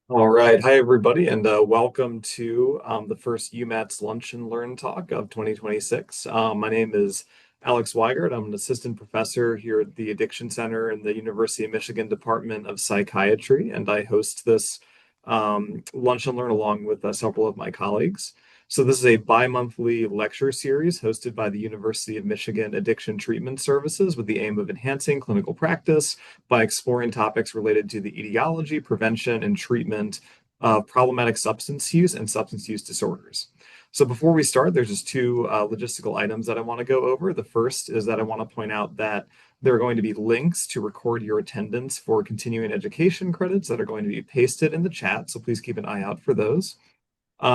All right. Hi, everybody, and welcome to the first UMATS Lunch and Learn talk of 2026. My name is Alex Weigard. I'm an assistant professor here at the Addiction Center in the University of Michigan Department of Psychiatry, and I host this Lunch and Learn along with several of my colleagues. So this is a bi-monthly lecture series hosted by the University of Michigan Addiction Treatment Services with the aim of enhancing clinical practice by exploring topics related to the etiology, prevention, and treatment of problematic substance use and substance use disorders. So before we start, there's just two logistical items that I want to go over. The first is that I want to point out that there are going to be links to record your attendance for continuing education credits that are going to be pasted in the chat, so please keep an eye out for those.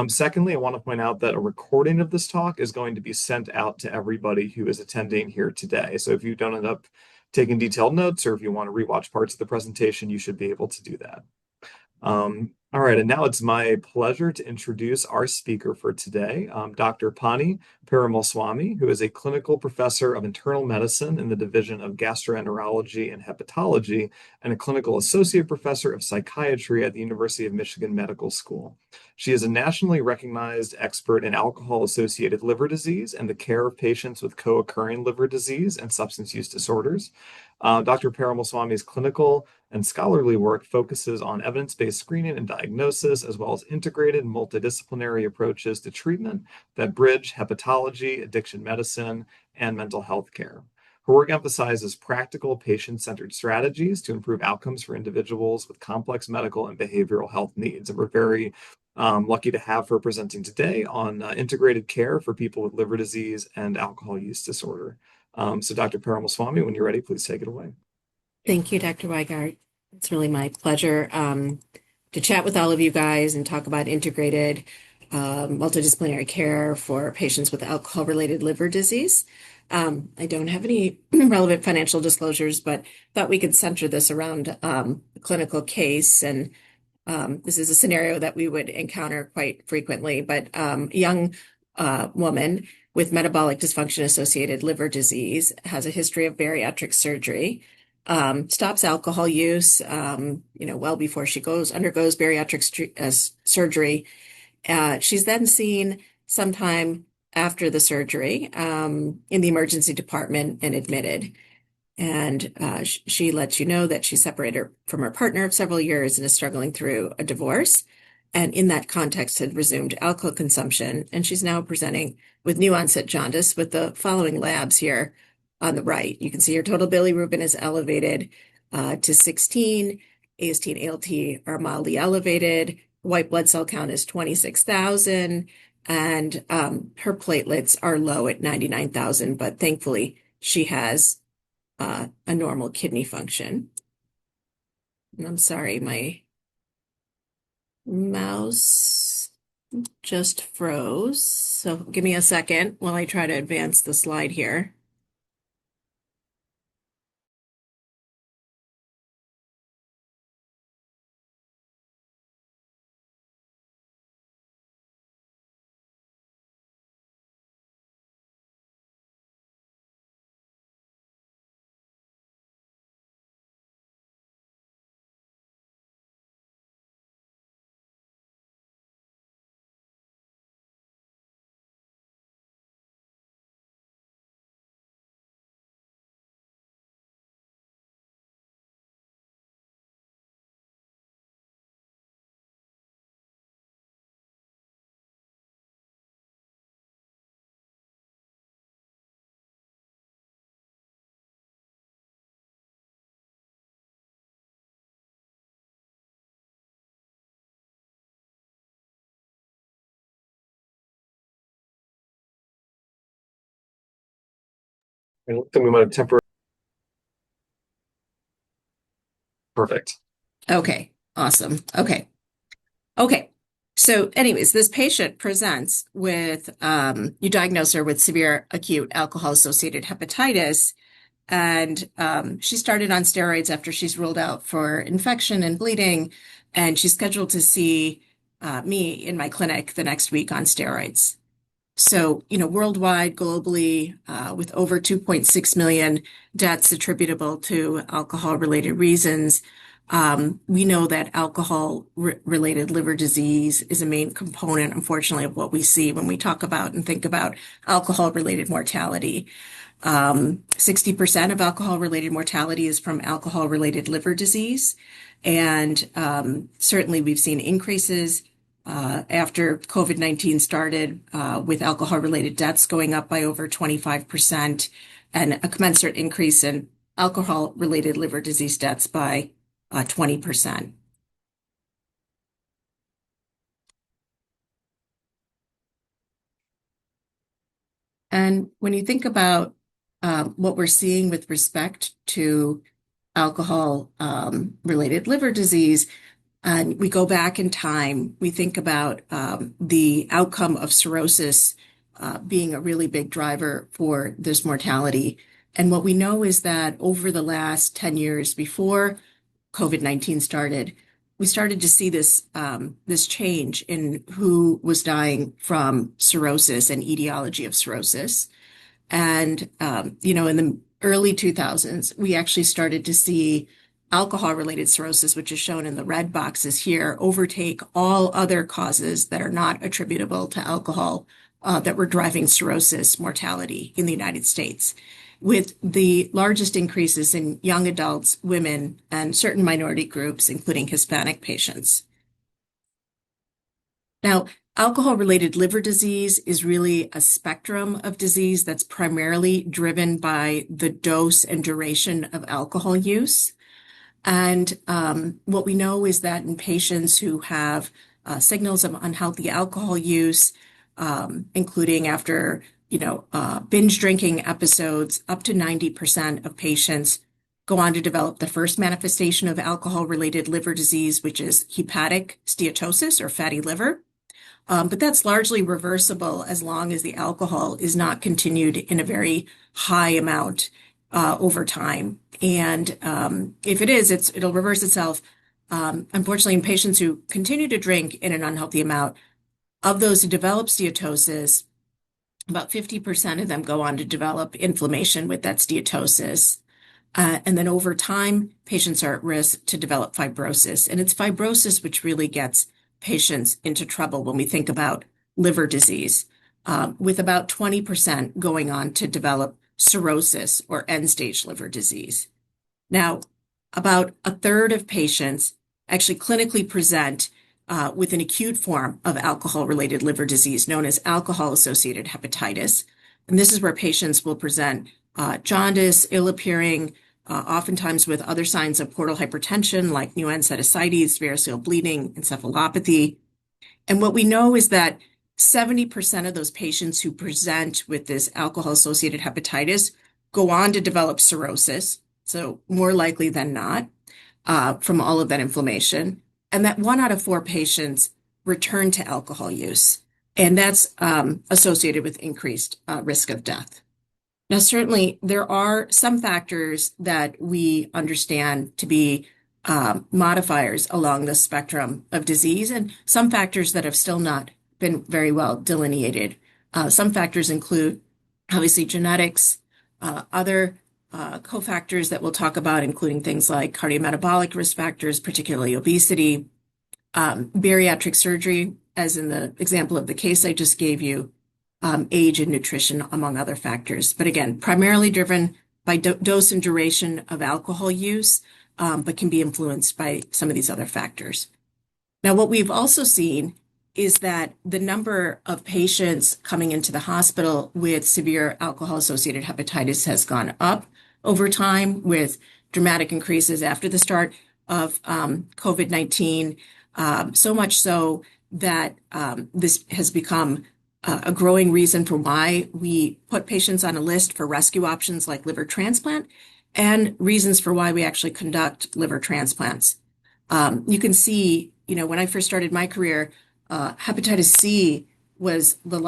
Secondly, I want to point out that a recording of this talk is going to be sent out to everybody who is attending here today. So if you don't end up taking detailed notes or if you want to rewatch parts of the presentation, you should be able to do that. All right, and now it's my pleasure to introduce our speaker for today, Dr. Ponni Perumalswami, who is a clinical professor of internal medicine in the Division of Gastroenterology and Hepatology and a clinical associate professor of psychiatry at the University of Michigan Medical School. She is a nationally recognized expert in alcohol-associated liver disease and the care of patients with co-occurring liver disease and substance use disorders. Dr. Perumalswami's clinical and scholarly work focuses on evidence-based screening and diagnosis, as well as integrated multidisciplinary approaches to treatment that bridge hepatology, addiction medicine, and mental health care. Her work emphasizes practical patient-centered strategies to improve outcomes for individuals with complex medical and behavioral health needs. And we're very lucky to have her presenting today on integrated care for people with liver disease and alcohol use disorder. So Dr. Perumalswami, when you're ready, please take it away. Thank you, Dr. Weigard. It's really my pleasure to chat with all of you guys and talk about integrated multidisciplinary care for patients with alcohol-related liver disease. I don't have any relevant financial disclosures, but thought we could center this around a clinical case. And this is a scenario that we would encounter quite frequently, but a young woman with metabolic dysfunction-associated liver disease has a history of bariatric surgery. Stops alcohol use, well before she undergoes bariatric surgery. She's then seen sometime after the surgery in the emergency department and admitted. And she lets you know that she's separated from her partner of several years and is struggling through a divorce. And in that context had resumed alcohol consumption. And she's now presenting with new onset jaundice with the following labs here on the right. You can see her total bilirubin is elevated to 16. AST and ALT are mildly elevated. White blood cell count is 26,000. And her platelets are low at 99,000. But thankfully, she has a normal kidney function. And I'm sorry, my mouse just froze. So give me a second while I try to advance the slide here. I think we might have temporarily. Perfect. Okay, awesome. Okay. So anyways, this patient presents with, you diagnose her with severe acute alcohol-associated hepatitis, and she started on steroids after she's ruled out for infection and bleeding, and she's scheduled to see me in my clinic the next week on steroids. So, worldwide, globally, with over 2.6 million deaths attributable to alcohol-related reasons, We know that alcohol-related liver disease is a main component, unfortunately, of what we see when we talk about and think about alcohol-related mortality. 60% of alcohol-related mortality is from alcohol-related liver disease. And certainly we've seen increases after COVID-19 started with alcohol-related deaths going up by over 25% and a commensurate increase in alcohol-related liver disease deaths by 20%. And when you think about what we're seeing with respect to alcohol related liver disease, and we go back in time, we think about the outcome of cirrhosis being a really big driver for this mortality. And what we know is that over the last 10 years before COVID-19 started, we started to see this change in who was dying from cirrhosis and etiology of cirrhosis. And, in the early 2000s, we actually started to see alcohol-related cirrhosis, which is shown in the red boxes here, overtake all other causes that are not attributable to alcohol that were driving cirrhosis mortality in the United States, with the largest increases in young adults, women, and certain minority groups, including Hispanic patients. Now, alcohol-related liver disease is really a spectrum of disease that's primarily driven by the dose and duration of alcohol use. And what we know is that in patients who have signals of unhealthy alcohol use, including after, binge drinking episodes, up to 90% of patients go on to develop the first manifestation of alcohol-related liver disease, which is hepatic steatosis or fatty liver. But that's largely reversible as long as the alcohol is not continued in a very high amount over time. And if it is, it'll reverse itself. Unfortunately, in patients who continue to drink in an unhealthy amount, of those who develop steatosis, about 50% of them go on to develop inflammation with that steatosis. And then over time, patients are at risk to develop fibrosis. And it's fibrosis which really gets patients into trouble when we think about liver disease, with about 20% going on to develop cirrhosis or end-stage liver disease. Now, about a third of patients actually clinically present with an acute form of alcohol-related liver disease known as alcohol-associated hepatitis. And this is where patients will present jaundice, ill-appearing, oftentimes with other signs of portal hypertension like new onset ascites, variceal bleeding, encephalopathy. And what we know is that 70% of those patients who present with this alcohol-associated hepatitis go on to develop cirrhosis, so more likely than not, from all of that inflammation, and that 1 out of 4 patients return to alcohol use, and that's associated with increased risk of death. Now, certainly, there are some factors that we understand to be modifiers along the spectrum of disease, and some factors that have still not been very well delineated. Some factors include, obviously, genetics, other cofactors that we'll talk about, including things like cardiometabolic risk factors, particularly obesity, bariatric surgery, as in the example of the case I just gave you, age and nutrition, among other factors. But again, primarily driven by dose and duration of alcohol use, but can be influenced by some of these other factors. Now, what we've also seen is that the number of patients coming into the hospital with severe alcohol-associated hepatitis has gone up over time, with dramatic increases after the start of COVID-19, so much so that this has become a growing reason for why we put patients on a list for rescue options like liver transplant, and reasons for why we actually conduct liver transplants. You can see, when I first started my career, hepatitis C was the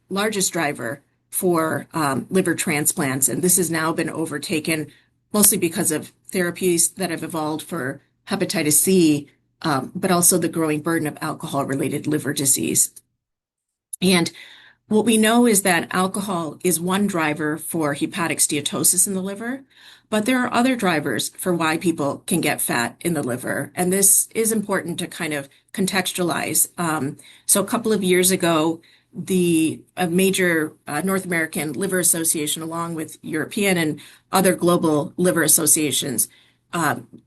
largest driver for liver transplants, and this has now been overtaken mostly because of therapies that have evolved for hepatitis C, but also the growing burden of alcohol-related liver disease. And What we know is that alcohol is one driver for hepatic steatosis in the liver, but there are other drivers for why people can get fat in the liver. And this is important to kind of contextualize. So a couple of years ago, the major North American Liver Association, along with European and other global liver associations,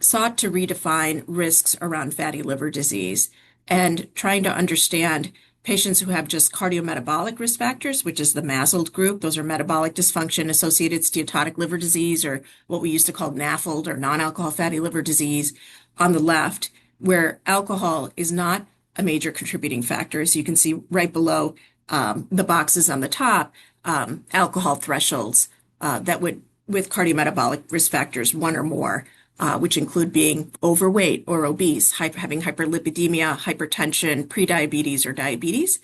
sought to redefine risks around fatty liver disease and trying to understand patients who have just cardiometabolic risk factors, which is the MASLD group. Those are metabolic dysfunction associated steatotic liver disease, or what we used to call NAFLD, or non-alcohol fatty liver disease, on the left, where alcohol is not a major contributing factor. As you can see right below the boxes on the top, alcohol thresholds that would, with cardiometabolic risk factors, one or more, which include being overweight or obese, having hyperlipidemia, hypertension, prediabetes, or diabetes,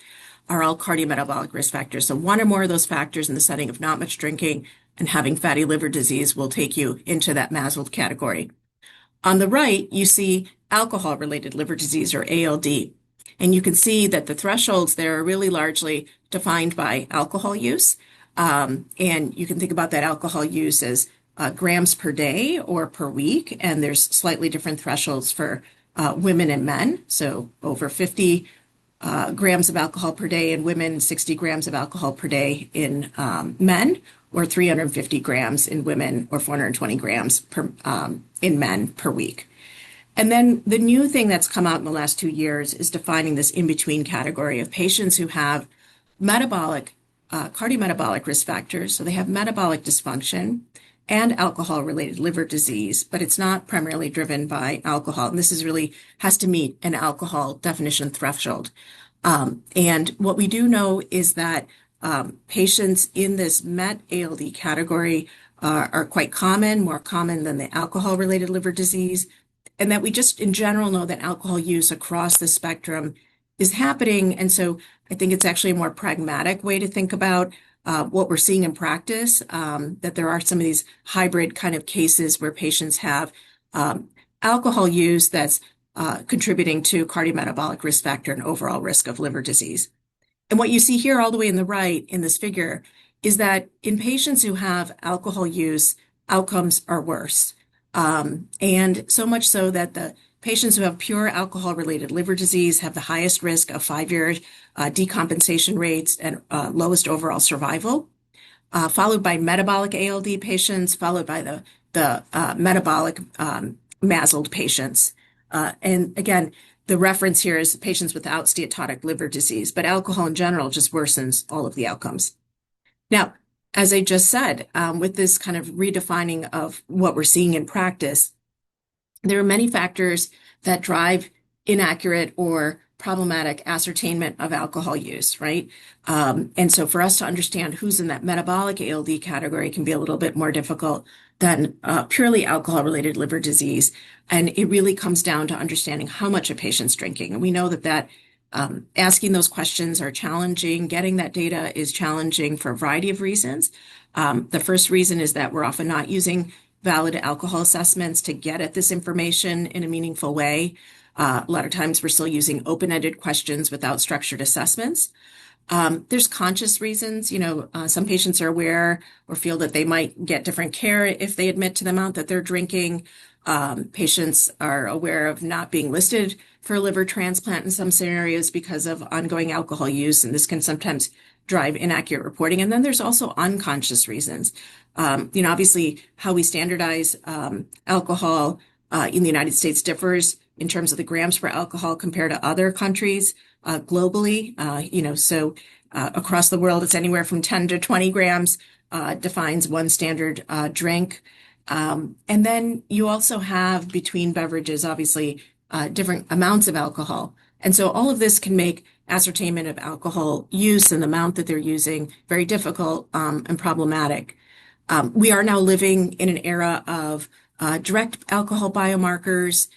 are all cardiometabolic risk factors. So one or more of those factors in the setting of not much drinking and having fatty liver disease will take you into that MASLD category. On the right, you see alcohol-related liver disease, or ALD. And you can see that the thresholds there are really largely defined by alcohol use. And you can think about that alcohol use as grams per day or per week. And there's slightly different thresholds for women and men. So over 50 grams of alcohol per day in women, 60 grams of alcohol per day in men, or 350 grams in women, or 420 grams in men per week. And then the new thing that's come out in the last 2 years is defining this in-between category of patients who have metabolic, cardiometabolic risk factors. So they have metabolic dysfunction and alcohol-related liver disease, but it's not primarily driven by alcohol. And this is really has to meet an alcohol definition threshold. And what we do know is that patients in this MET ALD category are quite common, more common than the alcohol-related liver disease, and that we just in general know that alcohol use across the spectrum is happening. And so I think it's actually a more pragmatic way to think about what we're seeing in practice, that there are some of these hybrid kind of cases where patients have alcohol use that's contributing to cardiometabolic risk factor and overall risk of liver disease. And what you see here all the way in the right in this figure is that in patients who have alcohol use, outcomes are worse. And so much so that the patients who have pure alcohol-related liver disease have the highest risk of 5-year decompensation rates and lowest overall survival, followed by metabolic ALD patients, followed by the metabolic MASLD patients. And again, the reference here is patients without steatotic liver disease, but alcohol in general just worsens all of the outcomes. Now, as I just said, with this kind of redefining of what we're seeing in practice, there are many factors that drive inaccurate or problematic ascertainment of alcohol use, right? And so for us to understand who's in that metabolic ALD category can be a little bit more difficult than purely alcohol-related liver disease. And it really comes down to understanding how much a patient's drinking. And we know that asking those questions are challenging. Getting that data is challenging for a variety of reasons. The first reason is that we're often not using valid alcohol assessments to get at this information in a meaningful way. A lot of times we're still using open-ended questions without structured assessments. There's conscious reasons. Some patients are aware or feel that they might get different care if they admit to the amount that they're drinking. Patients are aware of not being listed for a liver transplant in some scenarios because of ongoing alcohol use, and this can sometimes drive inaccurate reporting. And then there's also unconscious reasons. Obviously, how we standardize alcohol in the United States differs in terms of the grams per alcohol compared to other countries globally. So across the world, it's anywhere from 10 to 20 grams defines one standard drink. And then you also have between beverages, obviously, different amounts of alcohol. And so all of this can make ascertainment of alcohol use and the amount that they're using very difficult and problematic. We are now living in an era of direct alcohol biomarkers.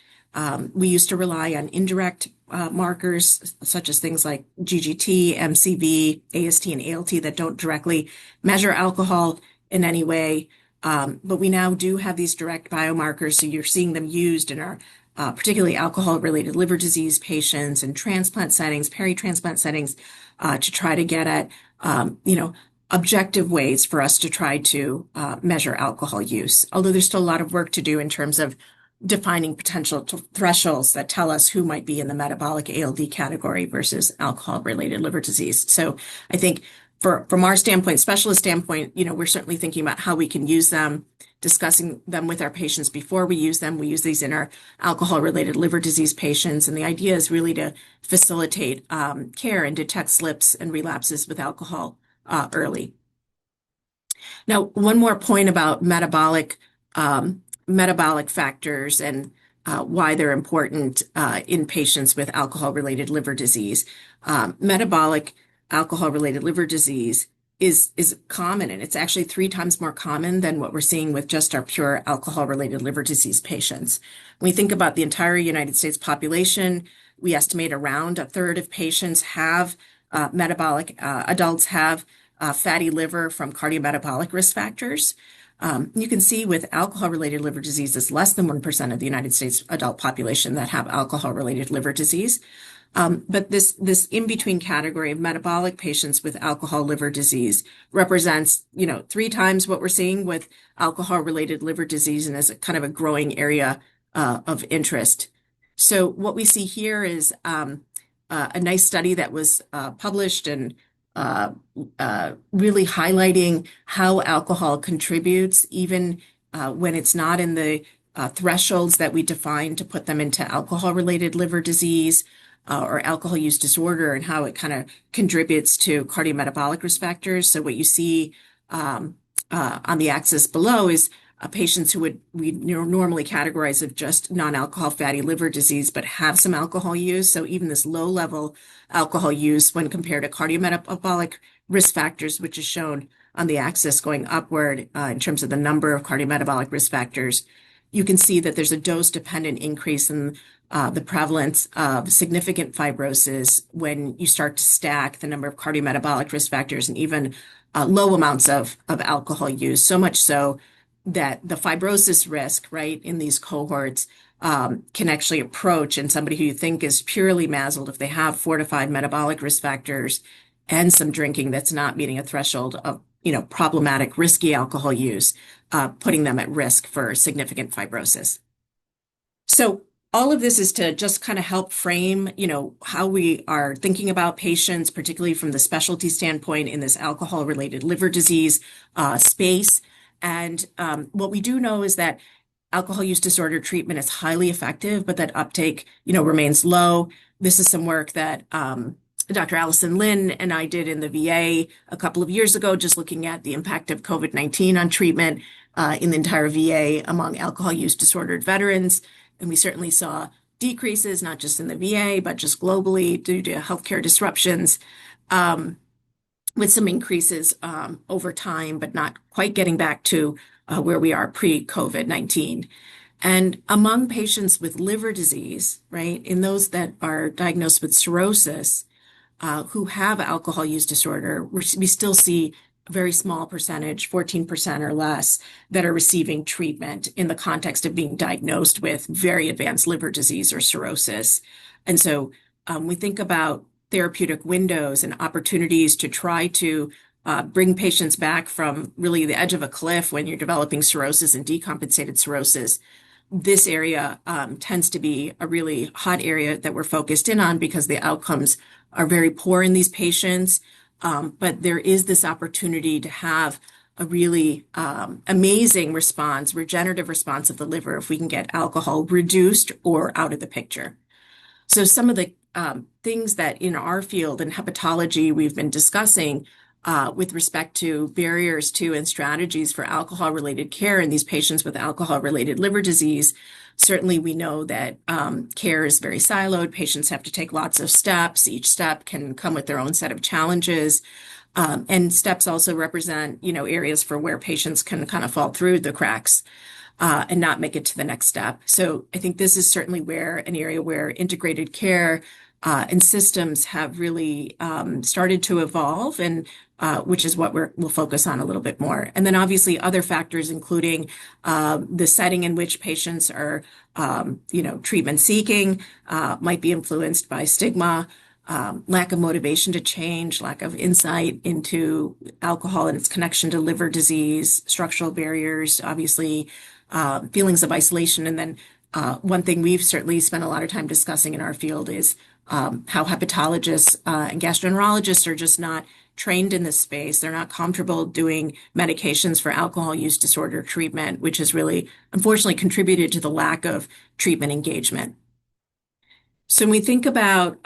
We used to rely on indirect markers, such as things like GGT, MCV, AST, and ALT that don't directly measure alcohol in any way. But we now do have these direct biomarkers, so you're seeing them used in our particularly alcohol-related liver disease patients and transplant settings, peri-transplant settings, to try to get at you know, objective ways for us to try to measure alcohol use. Although there's still a lot of work to do in terms of defining potential thresholds that tell us who might be in the metabolic ALD category versus alcohol-related liver disease. So I think from our standpoint, specialist standpoint, we're certainly thinking about how we can use them, discussing them with our patients before we use them. We use these in our alcohol-related liver disease patients, and the idea is really to facilitate care and detect slips and relapses with alcohol early. Now, one more point about metabolic factors and why they're important in patients with alcohol-related liver disease. Metabolic alcohol-related liver disease is common, and it's actually 3 times more common than what we're seeing with just our pure alcohol-related liver disease patients. When we think about the entire United States population, we estimate around a third of patients have adults have fatty liver from cardiometabolic risk factors. You can see with alcohol-related liver disease, it's less than 1% of the United States adult population that have alcohol-related liver disease. But this in-between category of metabolic patients with alcohol liver disease represents, 3 times what we're seeing with alcohol-related liver disease and is a kind of a growing area of interest. So what we see here is a nice study that was published and really highlighting how alcohol contributes, even when it's not in the thresholds that we define to put them into alcohol-related liver disease or alcohol use disorder, and how it kind of contributes to cardiometabolic risk factors. So what you see on the axis below is patients who we normally categorize as just non-alcohol fatty liver disease, but have some alcohol use. So even this low-level alcohol use, when compared to cardiometabolic risk factors, which is shown on the axis going upward in terms of the number of cardiometabolic risk factors, you can see that there's a dose-dependent increase in the prevalence of significant fibrosis when you start to stack the number of cardiometabolic risk factors and even low amounts of alcohol use, so much so that the fibrosis risk, right, in these cohorts can actually approach, and somebody who you think is purely MASLed, if they have 4 to 5 metabolic risk factors and some drinking that's not meeting a threshold of, problematic, risky alcohol use, putting them at risk for significant fibrosis. So all of this is to just kind of help frame, how we are thinking about patients, particularly from the specialty standpoint in this alcohol-related liver disease space. And what we do know is that alcohol use disorder treatment is highly effective, but that uptake, remains low. This is some work that Dr. Allison Lin and I did in the VA a couple of years ago, just looking at the impact of COVID-19 on treatment in the entire VA among alcohol use disordered veterans. And we certainly saw decreases, not just in the VA, but just globally due to healthcare disruptions, with some increases over time, but not quite getting back to where we are pre-COVID-19. And among patients with liver disease, right, in those that are diagnosed with cirrhosis, who have alcohol use disorder, we still see a very small percentage, 14% or less, that are receiving treatment in the context of being diagnosed with very advanced liver disease or cirrhosis. And so we think about therapeutic windows and opportunities to try to bring patients back from really the edge of a cliff when you're developing cirrhosis and decompensated cirrhosis. This area tends to be a really hot area that we're focused in on because the outcomes are very poor in these patients. But there is this opportunity to have a really amazing response, regenerative response of the liver if we can get alcohol reduced or out of the picture. So some of the things that in our field in hepatology we've been discussing with respect to barriers to and strategies for alcohol-related care in these patients with alcohol-related liver disease. Certainly we know that care is very siloed. Patients have to take lots of steps. Each step can come with their own set of challenges. And steps also represent, areas for where patients can kind of fall through the cracks and not make it to the next step. So I think this is certainly an area where integrated care and systems have really started to evolve, and which is what we'll focus on a little bit more. And then obviously other factors, including the setting in which patients are, treatment seeking, might be influenced by stigma, lack of motivation to change, lack of insight into alcohol and its connection to liver disease, structural barriers, obviously, feelings of isolation. And then one thing we've certainly spent a lot of time discussing in our field is how hepatologists and gastroenterologists are just not trained in this space. They're not comfortable doing medications for alcohol use disorder treatment, which has really, unfortunately, contributed to the lack of treatment engagement. So when we think about,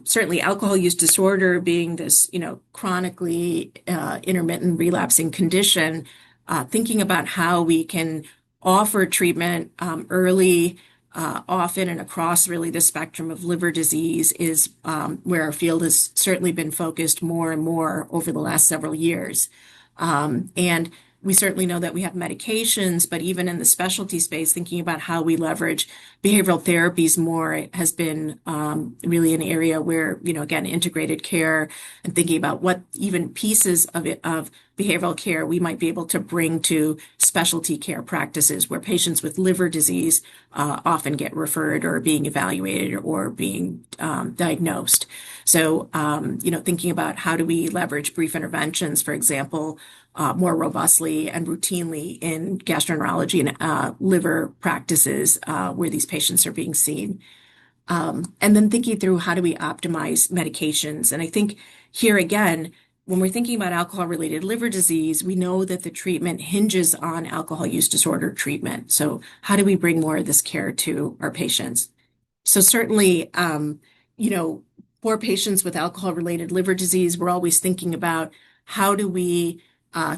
certainly alcohol use disorder being this, chronically intermittent relapsing condition, thinking about how we can offer treatment early, often, and across really the spectrum of liver disease is where our field has certainly been focused more and more over the last several years. And we certainly know that we have medications, but even in the specialty space, thinking about how we leverage behavioral therapies more has been really an area where, again, integrated care and thinking about what even pieces of behavioral care we might be able to bring to specialty care practices where patients with liver disease often get referred or being evaluated or being diagnosed. So, thinking about how do we leverage brief interventions, for example, more robustly and routinely in gastroenterology and liver practices where these patients are being seen. And then thinking through how do we optimize medications. And I think here again, when we're thinking about alcohol-related liver disease, we know that the treatment hinges on alcohol use disorder treatment. So how do we bring more of this care to our patients? So certainly, for patients with alcohol-related liver disease, we're always thinking about how do we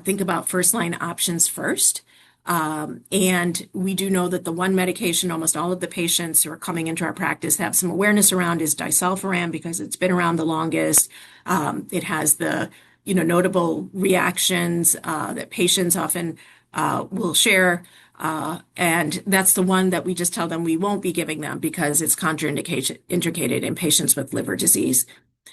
think about first-line options first. And we do know that the one medication almost all of the patients who are coming into our practice have some awareness around is disulfiram because it's been around the longest. It has the notable reactions that patients often will share. And that's the one that we just tell them we won't be giving them because it's contraindicated in patients with liver disease.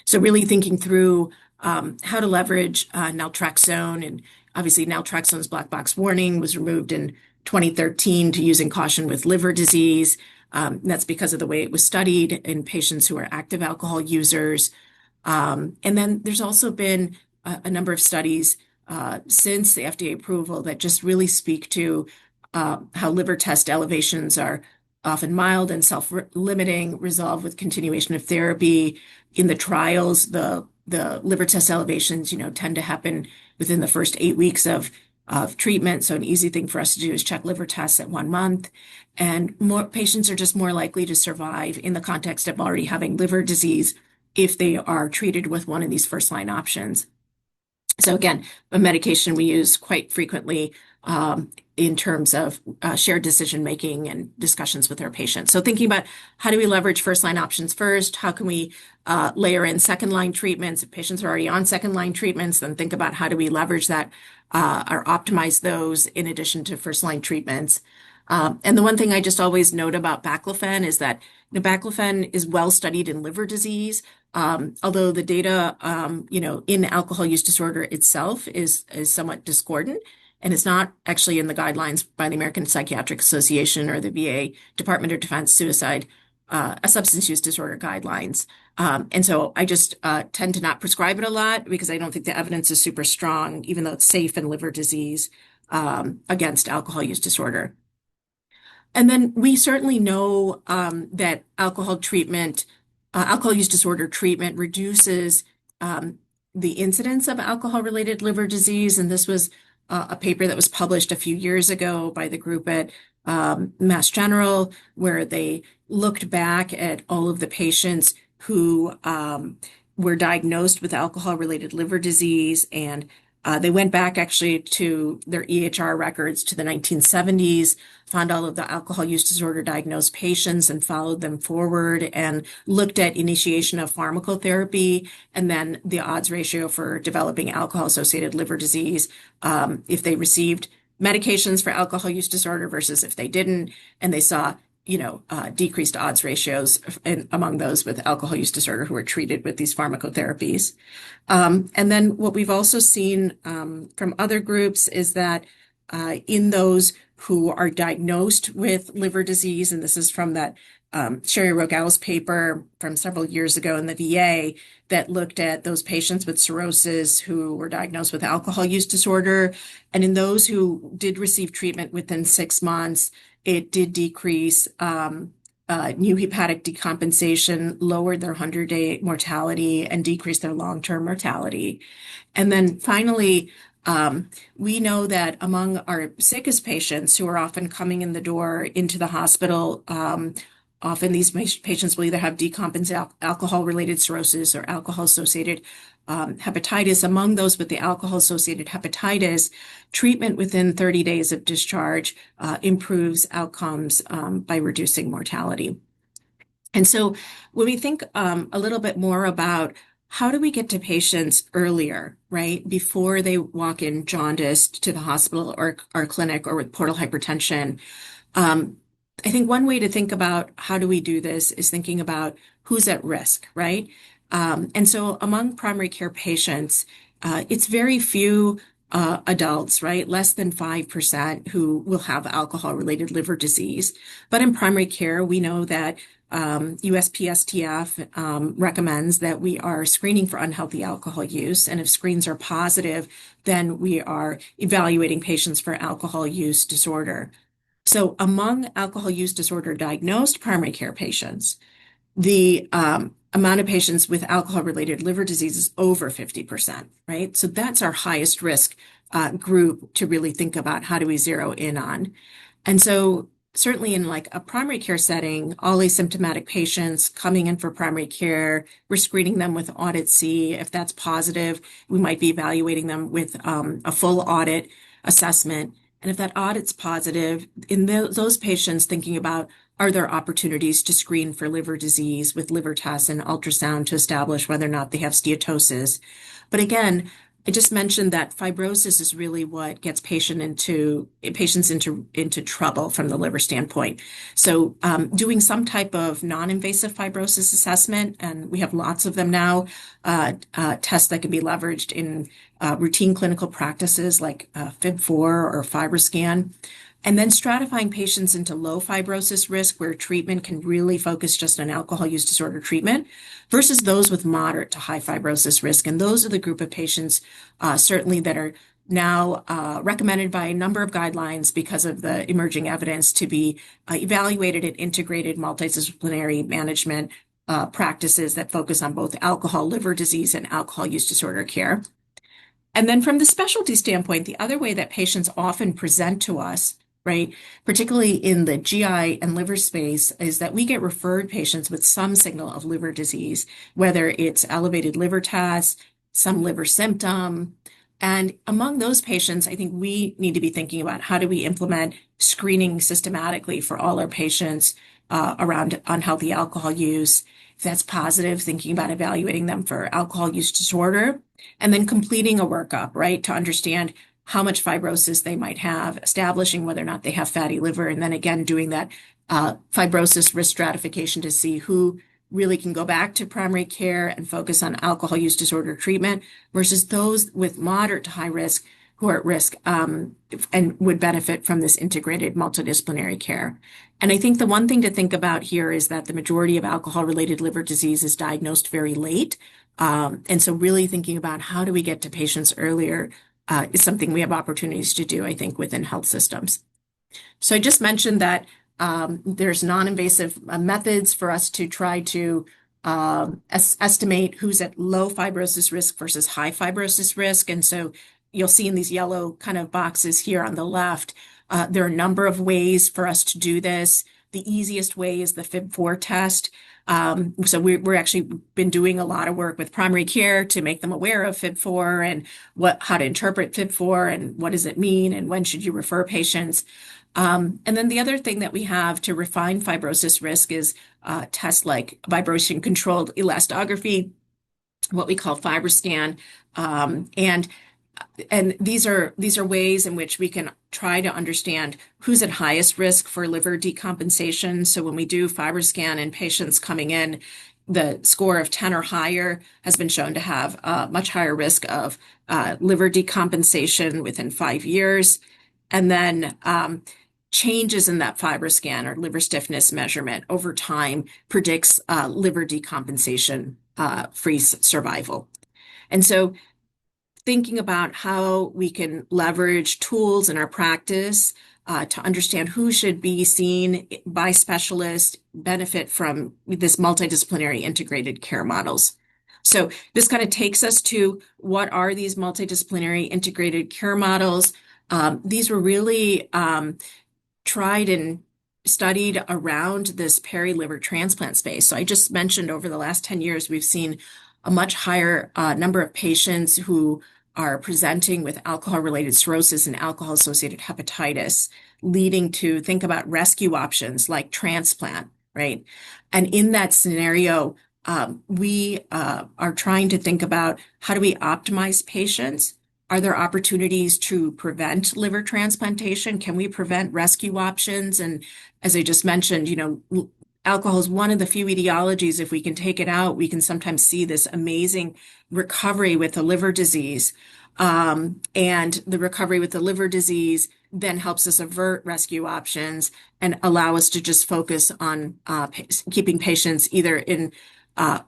So really thinking through how to leverage naltrexone, and obviously naltrexone's black box warning was removed in 2013 to use in caution with liver disease. That's because of the way it was studied in patients who are active alcohol users. And then there's also been a number of studies since the FDA approval that just really speak to how liver test elevations are often mild and self-limiting, resolved with continuation of therapy. In the trials, the liver test elevations, tend to happen within the first 8 weeks of treatment. So an easy thing for us to do is check liver tests at 1 month. And more patients are just more likely to survive in the context of already having liver disease if they are treated with one of these first-line options. So again, a medication we use quite frequently in terms of shared decision-making and discussions with our patients. So thinking about how do we leverage first-line options first? How can we layer in second-line treatments? If patients are already on second-line treatments, then think about how do we leverage that or optimize those in addition to first-line treatments. And the one thing I just always note about baclofen is that baclofen is well studied in liver disease, although the data, in alcohol use disorder itself is somewhat discordant, and it's not actually in the guidelines by the American Psychiatric Association or the VA Department of Defense Suicide, substance use disorder guidelines. And so I just tend to not prescribe it a lot because I don't think the evidence is super strong, even though it's safe in liver disease against alcohol use disorder. And then we certainly know that alcohol use disorder treatment reduces the incidence of alcohol-related liver disease. And this was a paper that was published a few years ago by the group at Mass General, where they looked back at all of the patients who were diagnosed with alcohol-related liver disease, and they went back actually to their EHR records to the 1970s, found all of the alcohol use disorder diagnosed patients and followed them forward and looked at initiation of pharmacotherapy and then the odds ratio for developing alcohol-associated liver disease if they received medications for alcohol use disorder versus if they didn't. And they saw decreased odds ratios among those with alcohol use disorder who were treated with these pharmacotherapies. And then what we've also seen from other groups is that in those who are diagnosed with liver disease, and this is from that Sherry Rogal's paper from several years ago in the VA that looked at those patients with cirrhosis who were diagnosed with alcohol use disorder. And in those who did receive treatment within 6 months, it did decrease new hepatic decompensation, lowered their 100-day mortality, and decreased their long-term mortality. And then finally, we know that among our sickest patients who are often coming in the door into the hospital, often these patients will either have decompensated alcohol-related cirrhosis or alcohol-associated hepatitis. Among those with the alcohol-associated hepatitis, treatment within 30 days of discharge improves outcomes by reducing mortality. And so when we think a little bit more about how do we get to patients earlier, right, before they walk in jaundiced to the hospital or clinic or with portal hypertension, I think one way to think about how do we do this is thinking about who's at risk, right? And so among primary care patients, it's very few adults, right? Less than 5% who will have alcohol-related liver disease. But in primary care, we know that USPSTF recommends that we are screening for unhealthy alcohol use. And if screens are positive, then we are evaluating patients for alcohol use disorder. So among alcohol use disorder diagnosed primary care patients, the amount of patients with alcohol-related liver disease is over 50%, right? So that's our highest risk group to really think about how do we zero in on. And so certainly in like a primary care setting, all asymptomatic patients coming in for primary care, we're screening them with audit C. If that's positive, we might be evaluating them with a full audit assessment. And if that audit's positive, in those patients thinking about are there opportunities to screen for liver disease with liver tests and ultrasound to establish whether or not they have steatosis. But again, I just mentioned that fibrosis is really what gets patients into trouble from the liver standpoint. So doing some type of non-invasive fibrosis assessment, and we have lots of them now, tests that can be leveraged in routine clinical practices like FIB4 or FibroScan. And then stratifying patients into low fibrosis risk, where treatment can really focus just on alcohol use disorder treatment, versus those with moderate to high fibrosis risk. And those are the group of patients certainly that are now recommended by a number of guidelines because of the emerging evidence to be evaluated in integrated multidisciplinary management practices that focus on both alcohol, liver disease, and alcohol use disorder care. And then from the specialty standpoint, the other way that patients often present to us, right, particularly in the GI and liver space, is that we get referred patients with some signal of liver disease, whether it's elevated liver tests, some liver symptom. And among those patients, I think we need to be thinking about how do we implement screening systematically for all our patients around unhealthy alcohol use. If that's positive, thinking about evaluating them for alcohol use disorder, and then completing a workup, right, to understand how much fibrosis they might have, establishing whether or not they have fatty liver, and then again doing that fibrosis risk stratification to see who really can go back to primary care and focus on alcohol use disorder treatment versus those with moderate to high risk who are at risk and would benefit from this integrated multidisciplinary care. And I think the one thing to think about here is that the majority of alcohol-related liver disease is diagnosed very late. And so really thinking about how do we get to patients earlier is something we have opportunities to do, I think, within health systems. So I just mentioned that there's non-invasive methods for us to try to estimate who's at low fibrosis risk versus high fibrosis risk. And so you'll see in these yellow kind of boxes here on the left, there are a number of ways for us to do this. The easiest way is the FIB4 test. So we're actually been doing a lot of work with primary care to make them aware of FIB4 and how to interpret FIB4 and what does it mean and when should you refer patients. And then the other thing that we have to refine fibrosis risk is tests like vibration-controlled elastography, what we call FibroScan, and these are ways in which we can try to understand who's at highest risk for liver decompensation. So when we do FibroScan in patients coming in, the score of 10 or higher has been shown to have a much higher risk of liver decompensation within 5 years. And then changes in that FibroScan or liver stiffness measurement over time predicts liver decompensation free survival. And so thinking about how we can leverage tools in our practice to understand who should be seen by specialists, benefit from this multidisciplinary integrated care models. So this kind of takes us to what are these multidisciplinary integrated care models? These were really tried and studied around this peri-liver transplant space. So I just mentioned over the last 10 years, we've seen a much higher number of patients who are presenting with alcohol-related cirrhosis and alcohol-associated hepatitis, leading to think about rescue options like transplant, right? And in that scenario, we are trying to think about how do we optimize patients? Are there opportunities to prevent liver transplantation? Can we prevent rescue options? And as I just mentioned, alcohol is one of the few etiologies. If we can take it out, we can sometimes see this amazing recovery with the liver disease. And the recovery with the liver disease then helps us avert rescue options and allow us to just focus on keeping patients either in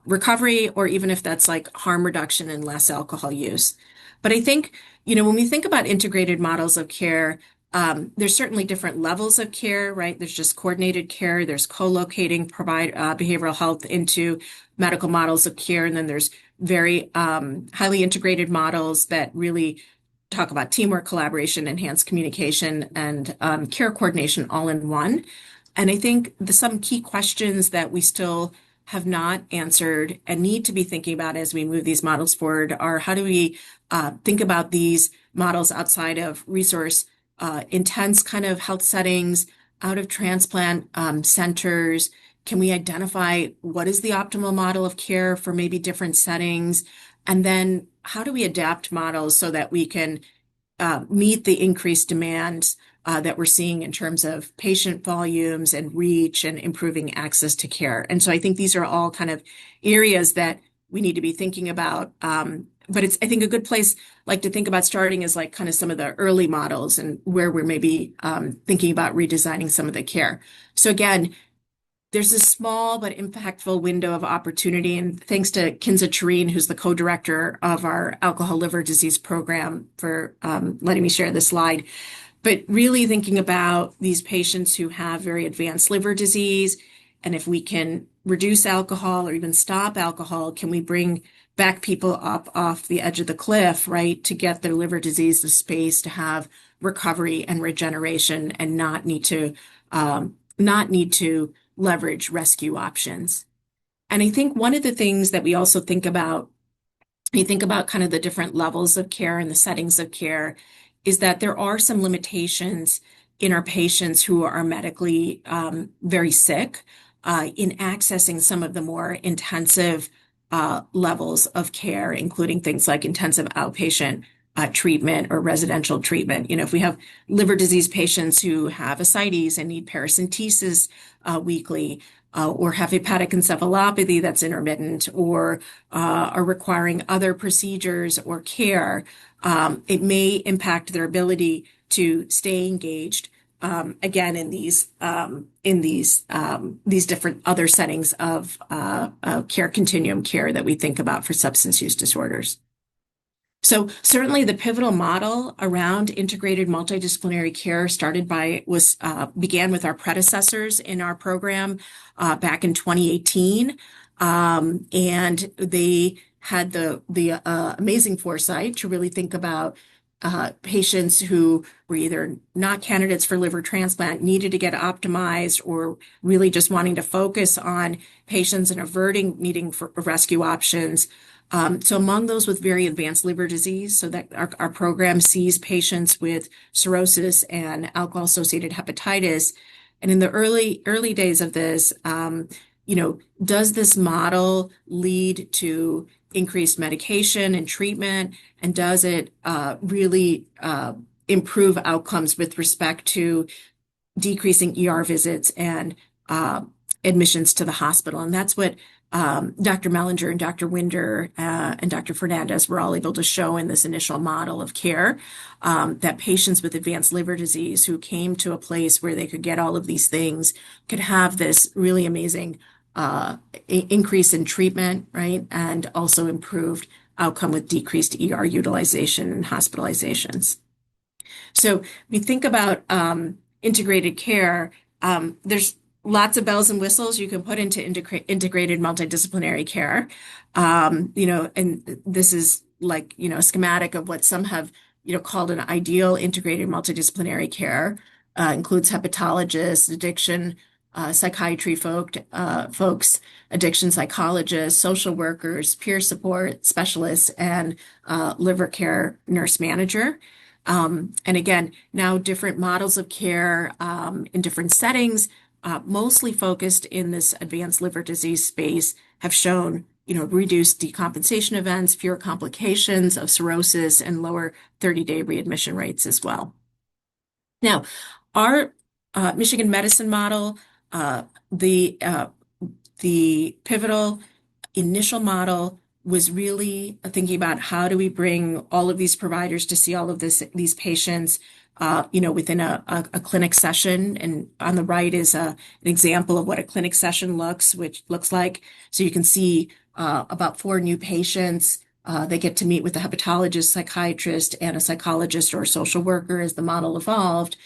recovery or even if that's like harm reduction and less alcohol use. But I think, when we think about integrated models of care, there's certainly different levels of care, right? There's just coordinated care, there's co-locating behavioral health into medical models of care, and then there's very highly integrated models that really talk about teamwork, collaboration, enhanced communication, and care coordination all in one. And I think some key questions that we still have not answered and need to be thinking about as we move these models forward are how do we think about these models outside of resource intense kind of health settings, out of transplant centers? Can we identify what is the optimal model of care for maybe different settings? And then how do we adapt models so that we can meet the increased demands that we're seeing in terms of patient volumes and reach and improving access to care? And so I think these are all kind of areas that we need to be thinking about. But it's, I think, a good place like to think about starting is like kind of some of the early models and where we're maybe thinking about redesigning some of the care. So again, there's a small but impactful window of opportunity. And thanks to Kinza Tureen, who's the co-director of our alcohol liver disease program, for letting me share this slide. But really thinking about these patients who have very advanced liver disease, and if we can reduce alcohol or even stop alcohol, can we bring back people up off the edge of the cliff, right, to get their liver disease the space to have recovery and regeneration and not need to leverage rescue options. And I think one of the things that we also think about, you think about kind of the different levels of care and the settings of care, is that there are some limitations in our patients who are medically very sick in accessing some of the more intensive levels of care, including things like intensive outpatient treatment or residential treatment. If we have liver disease patients who have ascites and need paracentesis weekly, or have hepatic encephalopathy that's intermittent, or are requiring other procedures or care, it may impact their ability to stay engaged. Again, in these different other settings of care continuum care that we think about for substance use disorders. So certainly the pivotal model around integrated multidisciplinary care began with our predecessors in our program back in 2018. And they had the amazing foresight to really think about patients who were either not candidates for liver transplant, needed to get optimized, or really just wanting to focus on patients and averting needing for rescue options. So among those with very advanced liver disease, so that our program sees patients with cirrhosis and alcohol-associated hepatitis. And in the early days of this, does this model lead to increased medication and treatment? And does it really improve outcomes with respect to decreasing ER visits and admissions to the hospital? And that's what Dr. Mellinger and Dr. Winder and Dr. Fernandez were all able to show in this initial model of care that patients with advanced liver disease who came to a place where they could get all of these things could have this really amazing increase in treatment, right? And also improved outcome with decreased ER utilization and hospitalizations. So we think about integrated care. There's lots of bells and whistles you can put into integrated multidisciplinary care. And this is like, a schematic of what some have, called an ideal integrated multidisciplinary care. Includes hepatologists, addiction, psychiatry folks, addiction psychologists, social workers, peer support specialists, and liver care nurse manager. And again, now different models of care in different settings, mostly focused in this advanced liver disease space, have shown, reduced decompensation events, fewer complications of cirrhosis, and lower 30-day readmission rates as well. Now, our Michigan medicine model, the pivotal initial model was really thinking about how do we bring all of these providers to see all of these patients, within a clinic session. And on the right is an example of what a clinic session looks like. So you can see about 4 new patients. They get to meet with a hepatologist, psychiatrist, and a psychologist or a social worker as the model evolved.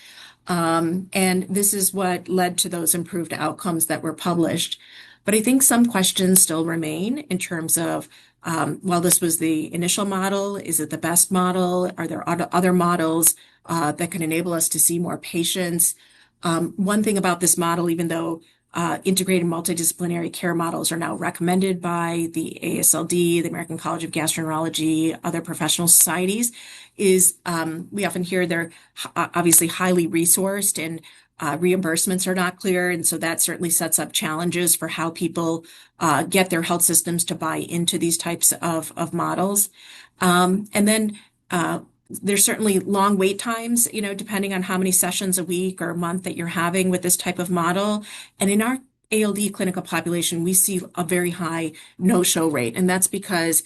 And this is what led to those improved outcomes that were published. But I think some questions still remain in terms of, while this was the initial model, is it the best model? Are there other models that can enable us to see more patients? One thing about this model, even though integrated multidisciplinary care models are now recommended by the ASLD, the American College of Gastroenterology, other professional societies, is we often hear they're obviously highly resourced and reimbursements are not clear. And so that certainly sets up challenges for how people get their health systems to buy into these types of models. And then there's certainly long wait times, depending on how many sessions a week or a month that you're having with this type of model. And in our ALD clinical population, we see a very high no-show rate. And that's because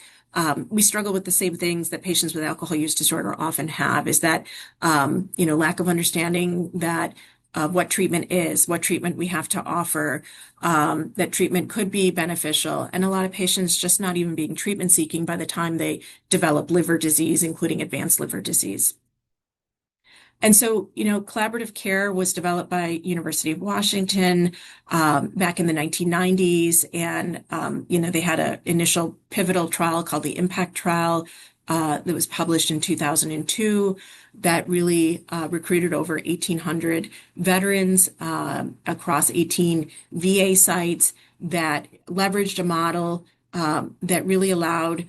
we struggle with the same things that patients with alcohol use disorder often have, is that, lack of understanding that what treatment is, what treatment we have to offer, that treatment could be beneficial. And a lot of patients just not even being treatment seeking by the time they develop liver disease, including advanced liver disease. And so, collaborative care was developed by University of Washington back in the 1990s. And, they had an initial pivotal trial called the IMPACT trial that was published in 2002 that really recruited over 1,800 veterans across 18 VA sites that leveraged a model that really allowed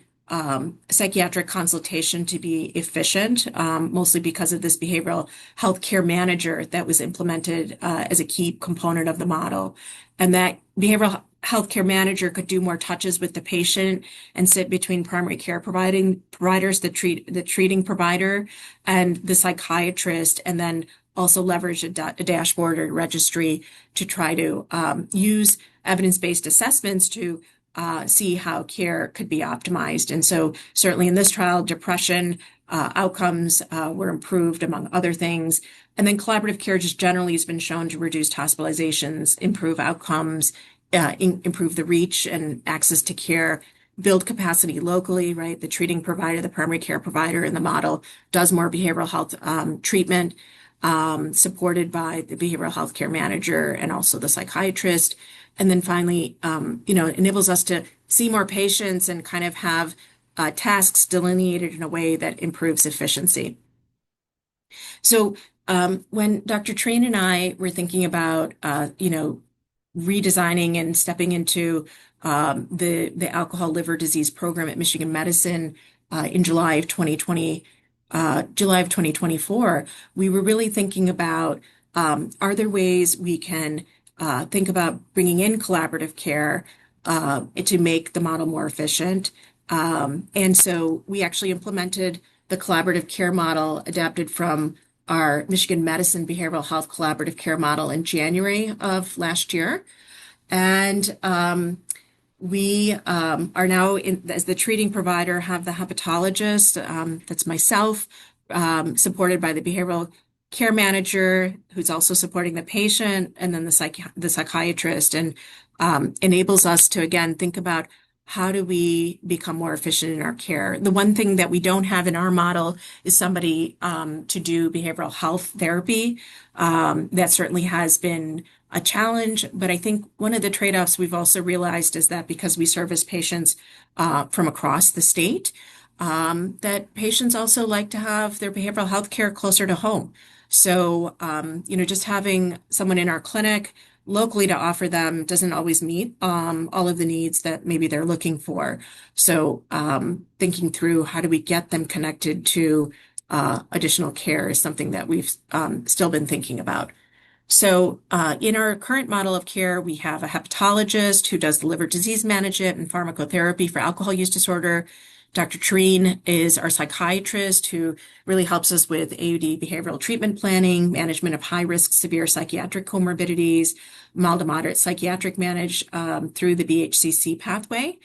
psychiatric consultation to be efficient, mostly because of this behavioral health care manager that was implemented as a key component of the model. And that behavioral healthcare manager could do more touches with the patient and sit between primary care providers, the treating provider, and the psychiatrist, and then also leverage a dashboard or registry to try to use evidence-based assessments to see how care could be optimized. And so certainly in this trial, depression outcomes were improved, among other things. And then collaborative care just generally has been shown to reduce hospitalizations, improve outcomes, improve the reach and access to care, build capacity locally, right? The treating provider, the primary care provider in the model does more behavioral health treatment, supported by the behavioral health care manager and also the psychiatrist. And then finally, it enables us to see more patients and kind of have tasks delineated in a way that improves efficiency. So when Dr. Train and I were thinking about, redesigning and stepping into the alcohol liver disease program at Michigan Medicine in July of 2024, we were really thinking about, are there ways we can think about bringing in collaborative care to make the model more efficient. And so we actually implemented the collaborative care model adapted from our Michigan Medicine Behavioral Health Collaborative Care Model in January of last year. And We are now, as the treating provider, have the hepatologist, that's myself, supported by the behavioral care manager, who's also supporting the patient, and then the psychiatrist, and enables us to, again, think about how do we become more efficient in our care. The one thing that we don't have in our model is somebody to do behavioral health therapy. That certainly has been a challenge, but I think one of the trade-offs we've also realized is that because we service patients from across the state, that patients also like to have their behavioral health care closer to home. So, just having someone in our clinic locally to offer them doesn't always meet all of the needs that maybe they're looking for. So, thinking through how do we get them connected to additional care is something that we've still been thinking about. So, in our current model of care, we have a hepatologist who does the liver disease management and pharmacotherapy for alcohol use disorder. Dr. Tureen is our psychiatrist who really helps us with AUD behavioral treatment planning, management of high-risk severe psychiatric comorbidities, mild to moderate psychiatric manage through the BHCC pathway.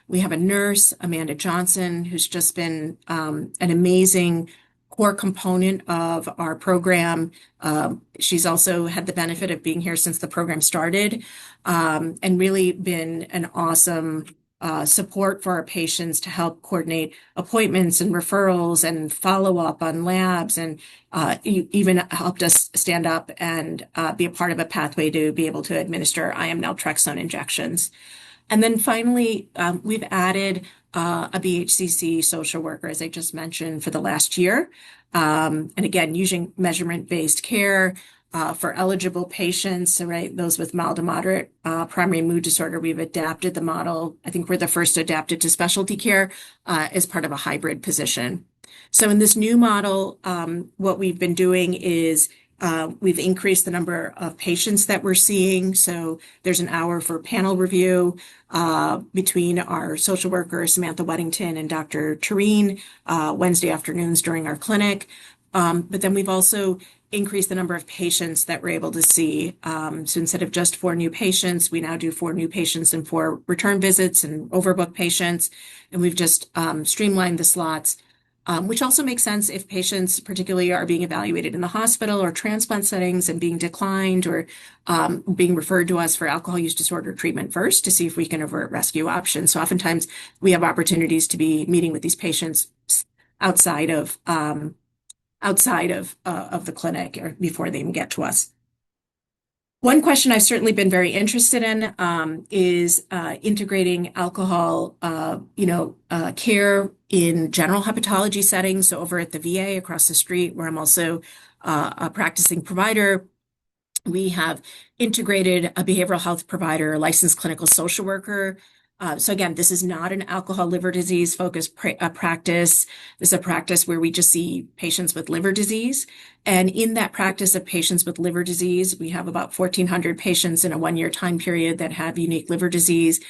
We have a nurse, Amanda Johnson, who's just been an amazing core component of our program. She's also had the benefit of being here since the program started, and really been an awesome support for our patients to help coordinate appointments and referrals and follow up on labs, and even helped us stand up and be a part of a pathway to be able to administer IM naltrexone injections. And then finally, we've added a BHCC social worker, as I just mentioned, for the last year. And again, using measurement-based care for eligible patients, right? Those with mild to moderate primary mood disorder, we've adapted the model. I think we're the first to adapt it to specialty care as part of a hybrid position. So in this new model, what we've been doing is we've increased the number of patients that we're seeing. So there's an hour for panel review between our social worker, Samantha Weddington, and Dr. Tureen, Wednesday afternoons during our clinic. But then we've also increased the number of patients that we're able to see. So instead of just 4 new patients, we now do 4 new patients and 4 return visits and overbook patients. And we've just streamlined the slots. Which also makes sense if patients particularly are being evaluated in the hospital or transplant settings and being declined or being referred to us for alcohol use disorder treatment first to see if we can avert rescue options. So oftentimes we have opportunities to be meeting with these patients outside of the clinic or before they even get to us. One question I've certainly been very interested in is integrating alcohol, care in general hepatology settings. So over at the VA across the street, where I'm also a practicing provider, we have integrated a behavioral health provider, a licensed clinical social worker. So again, this is not an alcohol liver disease focused practice. This is a practice where we just see patients with liver disease. And in that practice of patients with liver disease, we have about 1,400 patients in a 1-year time period that have unique liver disease.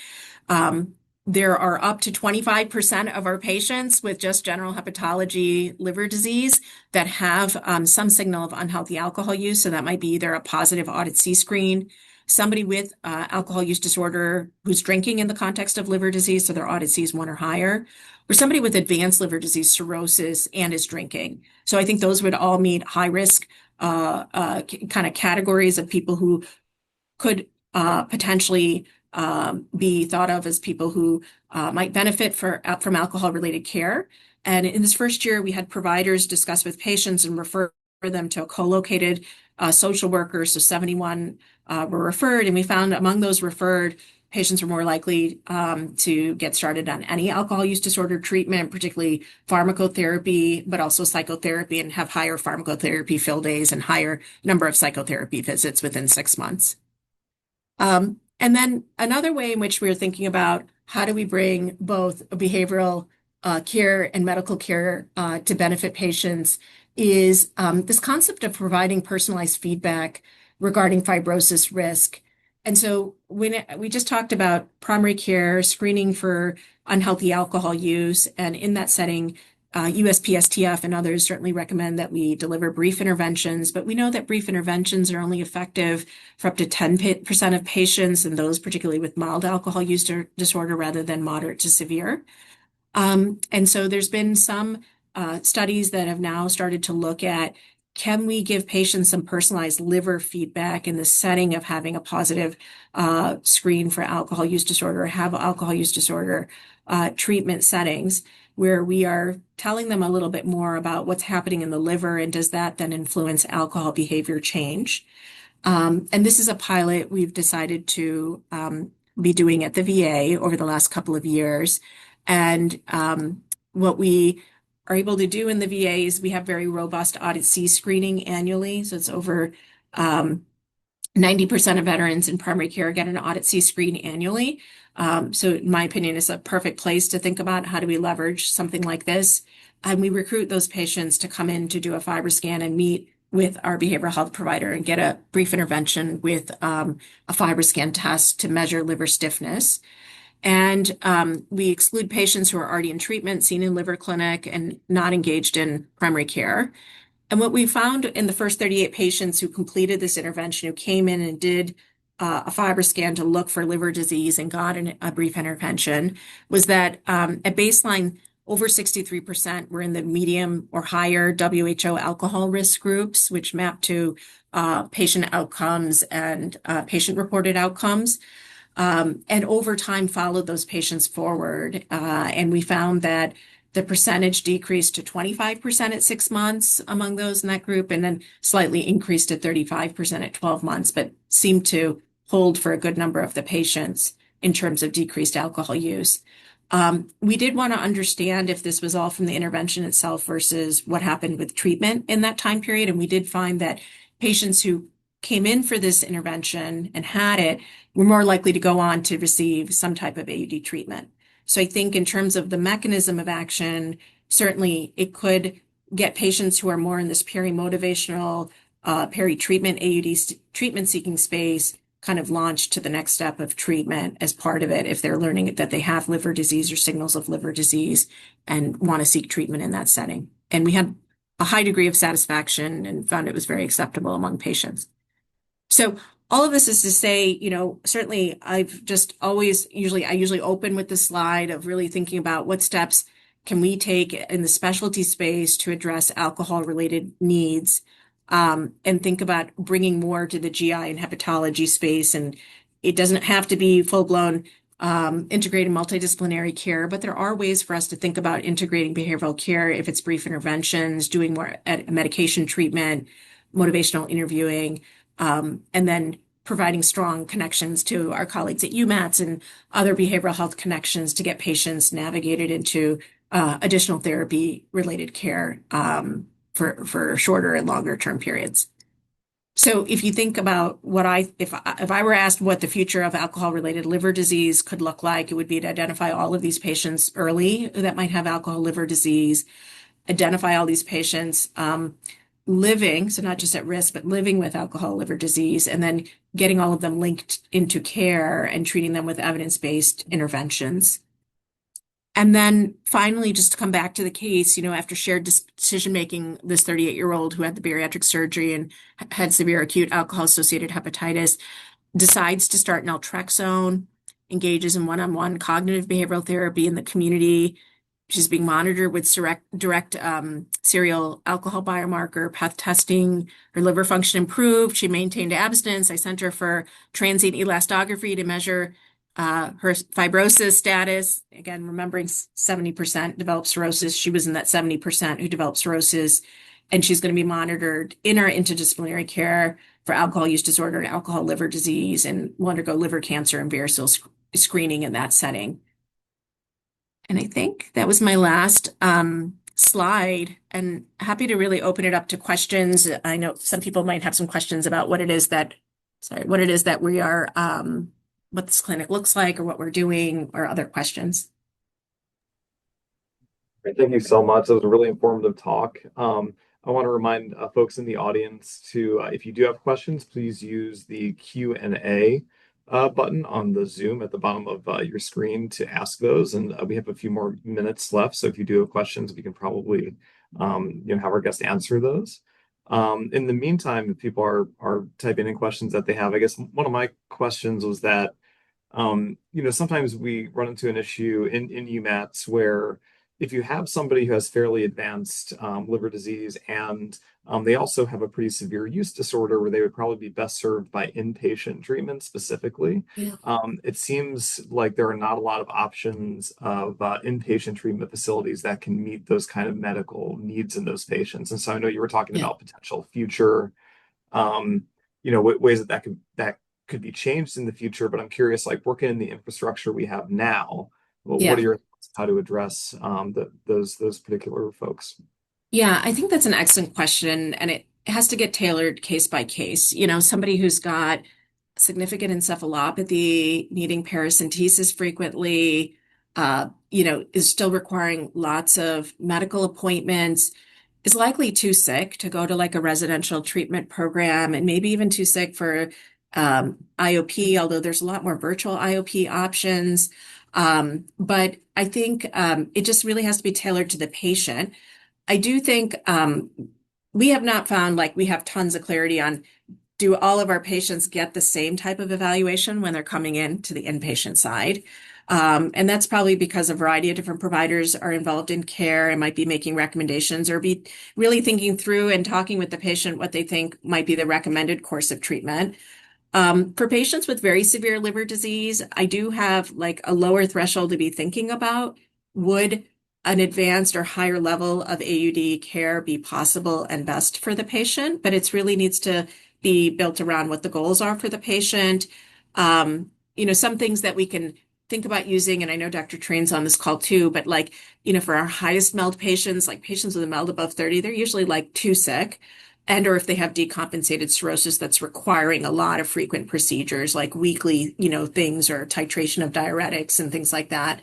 There are up to 25% of our patients with just general hepatology liver disease that have some signal of unhealthy alcohol use. So that might be either a positive audit C screen, somebody with alcohol use disorder who's drinking in the context of liver disease, so their audit C is 1 or higher, or somebody with advanced liver disease cirrhosis and is drinking. So I think those would all meet high risk kind of categories of people who could potentially be thought of as people who might benefit from alcohol-related care. And in this first year, we had providers discuss with patients and refer them to a co-located social worker. So 71 were referred, and we found among those referred, patients were more likely to get started on any alcohol use disorder treatment, particularly pharmacotherapy, but also psychotherapy, and have higher pharmacotherapy fill days and higher number of psychotherapy visits within 6 months. And then another way in which we're thinking about how do we bring both behavioral care and medical care to benefit patients is this concept of providing personalized feedback regarding fibrosis risk. And so when we just talked about primary care, screening for unhealthy alcohol use, and in that setting, USPSTF and others certainly recommend that we deliver brief interventions, but we know that brief interventions are only effective for up to 10% of patients, and those particularly with mild alcohol use disorder rather than moderate to severe. And so there's been some studies that have now started to look at, can we give patients some personalized liver feedback in the setting of having a positive screen for alcohol use disorder, or have alcohol use disorder treatment settings where we are telling them a little bit more about what's happening in the liver, and does that then influence alcohol behavior change? And this is a pilot we've decided to be doing at the VA over the last couple of years. And what we are able to do in the VA is we have very robust Audit C screening annually. So it's over 90% of veterans in primary care get an Audit C screen annually. So in my opinion, it's a perfect place to think about how do we leverage something like this. And we recruit those patients to come in to do a fiber scan and meet with our behavioral health provider and get a brief intervention with a fiber scan test to measure liver stiffness. And we exclude patients who are already in treatment, seen in liver clinic, and not engaged in primary care. And what we found in the first 38 patients who completed this intervention, who came in and did a fiber scan to look for liver disease and got a brief intervention, was that at baseline, over 63% were in the medium or higher WHO alcohol risk groups, which map to patient outcomes and patient-reported outcomes. And over time followed those patients forward. And we found that the percentage decreased to 25% at 6 months among those in that group, and then slightly increased to 35% at 12 months, but seemed to hold for a good number of the patients in terms of decreased alcohol use. We did want to understand if this was all from the intervention itself versus what happened with treatment in that time period. And we did find that patients who came in for this intervention and had it were more likely to go on to receive some type of AUD treatment. So I think in terms of the mechanism of action, certainly it could get patients who are more in this peri-motivational, peri-treatment AUD treatment seeking space kind of launched to the next step of treatment as part of it if they're learning that they have liver disease or signals of liver disease and want to seek treatment in that setting. And we had a high degree of satisfaction and found it was very acceptable among patients. So all of this is to say, certainly I've just always, I usually open with the slide of really thinking about what steps can we take in the specialty space to address alcohol-related needs, and think about bringing more to the GI and hepatology space. And it doesn't have to be full-blown integrated multidisciplinary care, but there are ways for us to think about integrating behavioral care if it's brief interventions, doing more medication treatment, motivational interviewing, and then providing strong connections to our colleagues at UMATS and other behavioral health connections to get patients navigated into additional therapy-related care for shorter and longer term periods. So if you think about if I were asked what the future of alcohol-related liver disease could look like, it would be to identify all of these patients early that might have alcohol liver disease, identify all these patients living, so not just at risk, but living with alcohol liver disease, and then getting all of them linked into care and treating them with evidence-based interventions. And then finally, just to come back to the case, after shared decision-making, this 38-year-old who had the bariatric surgery and had severe acute alcohol-associated hepatitis decides to start naltrexone, engages in one-on-one cognitive behavioral therapy in the community. She's being monitored with direct serial alcohol biomarker PEth testing. Her liver function improved. She maintained abstinence. I sent her for transient elastography to measure her fibrosis status. Again, remembering 70% developed cirrhosis. She was in that 70% who developed cirrhosis, and she's going to be monitored in our interdisciplinary care for alcohol use disorder and alcohol liver disease, and will undergo liver cancer and variceal screening in that setting. And I think that was my last slide, and happy to really open it up to questions. I know some people might have some questions about what it is that we are, what this clinic looks like or what we're doing, or other questions. Great. Thank you so much. That was a really informative talk. I want to remind folks in the audience to, if you do have questions, please use the Q&A button on the Zoom at the bottom of your screen to ask those. And we have a few more minutes left. So if you do have questions, we can probably have our guests answer those. In the meantime, if people are typing in questions that they have, I guess one of my questions was that sometimes we run into an issue in UMATs where if you have somebody who has fairly advanced liver disease and they also have a pretty severe use disorder where they would probably be best served by inpatient treatment specifically, Yeah. it seems like there are not a lot of options of inpatient treatment facilities that can meet those kind of medical needs in those patients. And so I know you were talking Yeah. about potential future um, ways that could be changed in the future. But I'm curious, like working in the infrastructure we have now, well, what are Yeah. your thoughts on how to address those particular folks? Yeah, I think that's an excellent question, and it has to get tailored case by case. Somebody who's got significant encephalopathy, needing paracentesis frequently, is still requiring lots of medical appointments, is likely too sick to go to like a residential treatment program, and maybe even too sick for IOP, although there's a lot more virtual IOP options. But I think it just really has to be tailored to the patient. I do think we have not found like we have tons of clarity on do all of our patients get the same type of evaluation when they're coming in to the inpatient side. And that's probably because a variety of different providers are involved in care and might be making recommendations or be really thinking through and talking with the patient what they think might be the recommended course of treatment. For patients with very severe liver disease, I do have like a lower threshold to be thinking about. Would an advanced or higher level of AUD care be possible and best for the patient? But it really needs to be built around what the goals are for the patient. Some things that we can think about using, and I know Dr. Train's on this call too, but like, for our highest MELD patients, like patients with a MELD above 30, they're usually like too sick and or if they have decompensated cirrhosis that's requiring a lot of frequent procedures like weekly, things or titration of diuretics and things like that.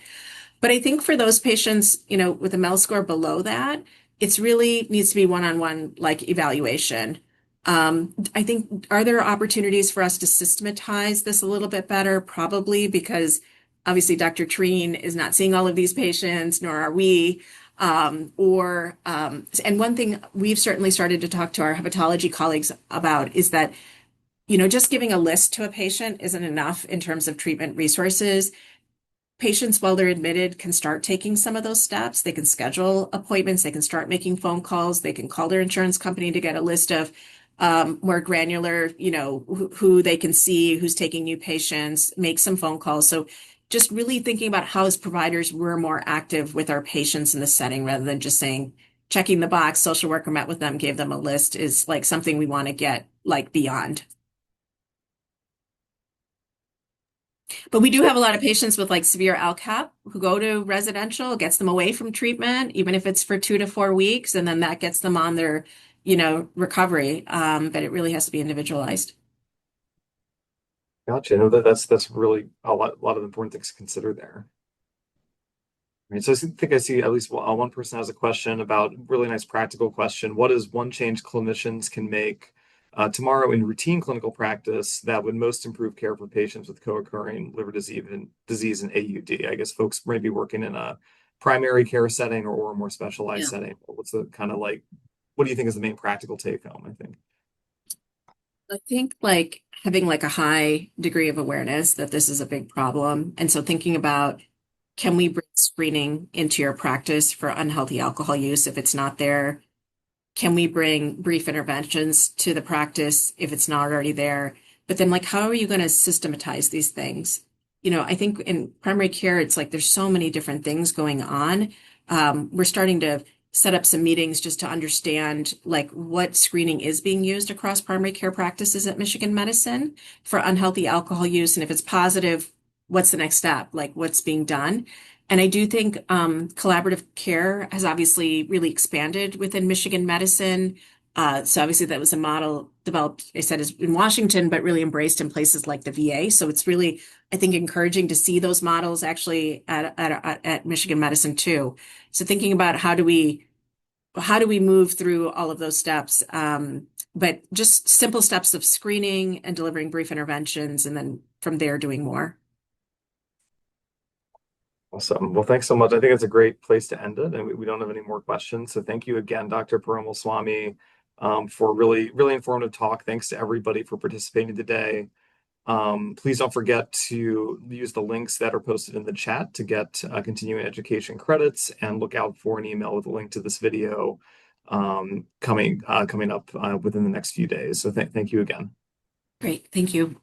But I think for those patients, with a MEL score below that, it's really needs to be one-on-one like evaluation. I think, are there opportunities for us to systematize this a little bit better? Probably because obviously Dr. Treen is not seeing all of these patients, nor are we. And one thing we've certainly started to talk to our hepatology colleagues about is that, just giving a list to a patient isn't enough in terms of treatment resources. Patients, while they're admitted, can start taking some of those steps. They can schedule appointments. They can start making phone calls. They can call their insurance company to get a list of more granular, who they can see, who's taking new patients, make some phone calls. So just really thinking about how as providers, we're more active with our patients in the setting rather than just saying, checking the box, social worker met with them, gave them a list is like something we want to get like beyond. But we do have a lot of patients with like severe LCAP who go to residential, gets them away from treatment, even if it's for 2 to 4 weeks, and then that gets them on their, recovery. But it really has to be individualized. Gotcha. No, that's really a lot of important things to consider there. Right. So think I see at least one person has a question about really nice practical question. What is one change clinicians can make tomorrow in routine clinical practice that would most improve care for patients with co-occurring liver disease and AUD? I guess folks may be working in a primary care setting or a more specialized Yeah. setting. What's the kind of like, what do you think is the main practical take home, I think? I think like having like a high degree of awareness that this is a big problem. And so thinking about can we bring screening into your practice for unhealthy alcohol use if it's not there? Can we bring brief interventions to the practice if it's not already there? But then, like, how are you going to systematize these things? I think in primary care, it's like there's so many different things going on. We're starting to set up some meetings just to understand like what screening is being used across primary care practices at Michigan Medicine for unhealthy alcohol use. And if it's positive, what's the next step? Like what's being done? And I do think collaborative care has obviously really expanded within Michigan Medicine. So obviously that was a model developed, I said, is in Washington, but really embraced in places like the VA. So it's really, I think, encouraging to see those models actually at Michigan Medicine too. So thinking about how do we move through all of those steps, but just simple steps of screening and delivering brief interventions, and then from there doing more. Awesome. Well, thanks so much. I think it's a great place to end it, and we don't have any more questions. So thank you again, Dr. Perumalswami, for really informative talk. Thanks to everybody for participating today. Please don't forget to use the links that are posted in the chat to get continuing education credits, and look out for an email with a link to this video coming up within the next few days. So thank you again. Great. Thank you.